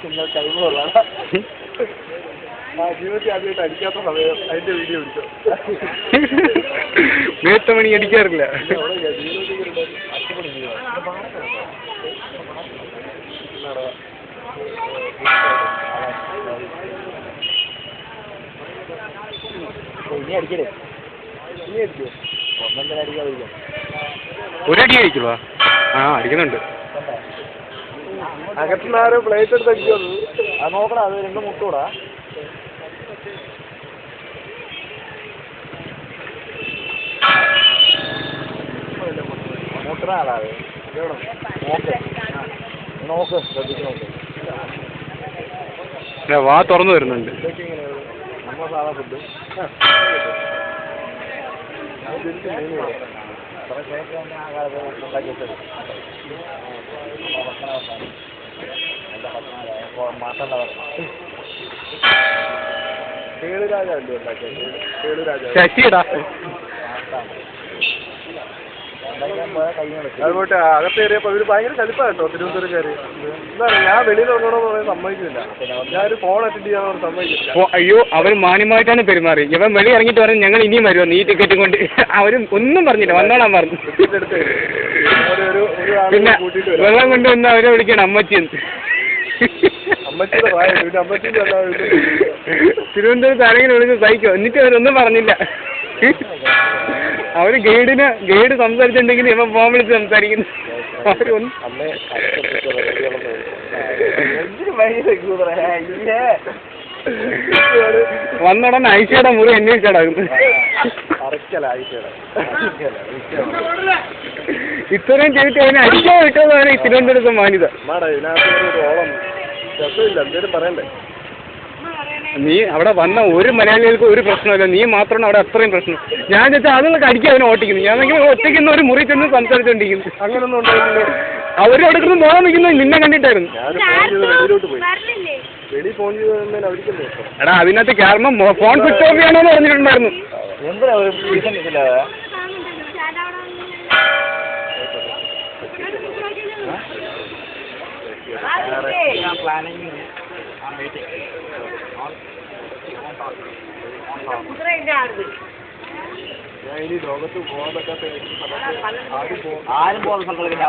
നിങ്ങൾ കഴിവുള്ളതാണ്. ജീവിതത്തിൽ ആദ്യമായിട്ട് അടിക്കാത്ത സമയം അതിന്റെ വീഡിയോ പിടിച്ചോ. വേത്തമണി അടിക്കാറില്ല. ഇനി അടിക്കണേ, ഇനി അടിക്കോ? ഒന്നെങ്കിലും അടിക്കാതിരിക്കാം. ഒരടി അടിക്കുവാ? ആ അടിക്കുന്നുണ്ട്. അകത്തുനിന്ന് ആരോ പ്ലേറ്റ് എടുത്ത് അടിക്കുമത്. അത് നോക്കടാ, അത് രണ്ടും മുട്ടൂടാ. മുട്ടണ ആളാ അത്. നോക്ക് നോക്ക്, ശ്രദ്ധിച്ച് നോക്ക്. വാ തുറന്നു വരുന്നുണ്ട്. നമ്മൾ സാധാ ഫുഡ് ഉണ്ടാക്കി വെച്ചത് കേളുരാജല്ലേ ഉണ്ടാക്കിയത്? കേളുരാജ ശശിടാ. അതുപോട്ടെ അകത്ത് കയറിയപ്പോൾ ഇവര് ഭയങ്കര കലിപ്പാണ് കേട്ടോ തിരുവനന്തപുരംകാർ. എന്താണ് ഞാൻ വെളിയിൽ ഇറങ്ങണമെന്ന് പറയാൻ സമ്മതിക്കുന്നില്ല. ഞാനൊരു ഫോൺ അറ്റൻഡ് ചെയ്യാൻ സമ്മതിക്കില്ല. അയ്യോ, അവർ മാന്യമായിട്ടാണ് പെരുമാറി. ഇവൻ വെളി ഇറങ്ങിയിട്ട് പറഞ്ഞു ഞങ്ങൾ ഇനിയും വരുമോ നീ ടിക്കറ്റ് കൊണ്ട്. അവരും ഒന്നും പറഞ്ഞില്ല, വന്നോളാൻ പറഞ്ഞു. പിന്നെ വെള്ളം കൊണ്ടുവന്ന് അവരെ വിളിക്കണം അമ്മച്ചിന്ന്. അമ്മച്ചിയുടെ പ്രായം പിന്നെ അമ്മച്ചിന്റെ തിരുവനന്തപുരത്ത് ആരെങ്കിലും വിളിച്ച് സഹിക്കോ? എന്നിട്ട് അവരൊന്നും പറഞ്ഞില്ല. അവര് ഗൈഡ് സംസാരിച്ചിട്ടുണ്ടെങ്കിൽ ഇവൻ ഫോൺ വിളിച്ച് സംസാരിക്കുന്നു. അവരൊന്നും വന്നുടനെ ഐഷയുടെ മുറി അന്വേഷിച്ചടാകുന്നു. ഇത്രയും ചെയ്തിട്ട് അതിനെ അടിക്കാൻ കിട്ടുന്നതാണ് ഈ തിരുവനന്തപുരത്ത് മാന്യത. നീ അവിടെ വന്ന ഒരു മലയാളികൾക്ക് ഒരു പ്രശ്നമില്ല, നീ മാത്രമാണ് അവിടെ അത്രയും പ്രശ്നം. ഞാൻ വെച്ചാൽ അതുങ്ങൾക്ക് അടിക്കാൻ അവനെ ഓട്ടിക്കുന്നു. ഞാനെങ്കിൽ ഒറ്റയ്ക്കുന്ന ഒരു മുറി ചെന്ന് സംസാരിച്ചോണ്ടിരിക്കുന്നു. അങ്ങനൊന്നും ഉണ്ടായില്ലേ? അവരും അടുക്കുന്നു നോക്കാൻ നിൽക്കുന്നത് നിന്നെ കണ്ടിട്ടായിരുന്നു. എടാ അതിനകത്ത് കാരണം ഫോൺ സ്വിച്ച് ഓഫ് ചെയ്യണമെന്ന് പറഞ്ഞിട്ടുണ്ടായിരുന്നു. ഞാൻ ഇനി ലോകത്ത് പോകാൻ പറ്റാത്ത ആരും പോകുന്ന സ്ഥലങ്ങളിൽ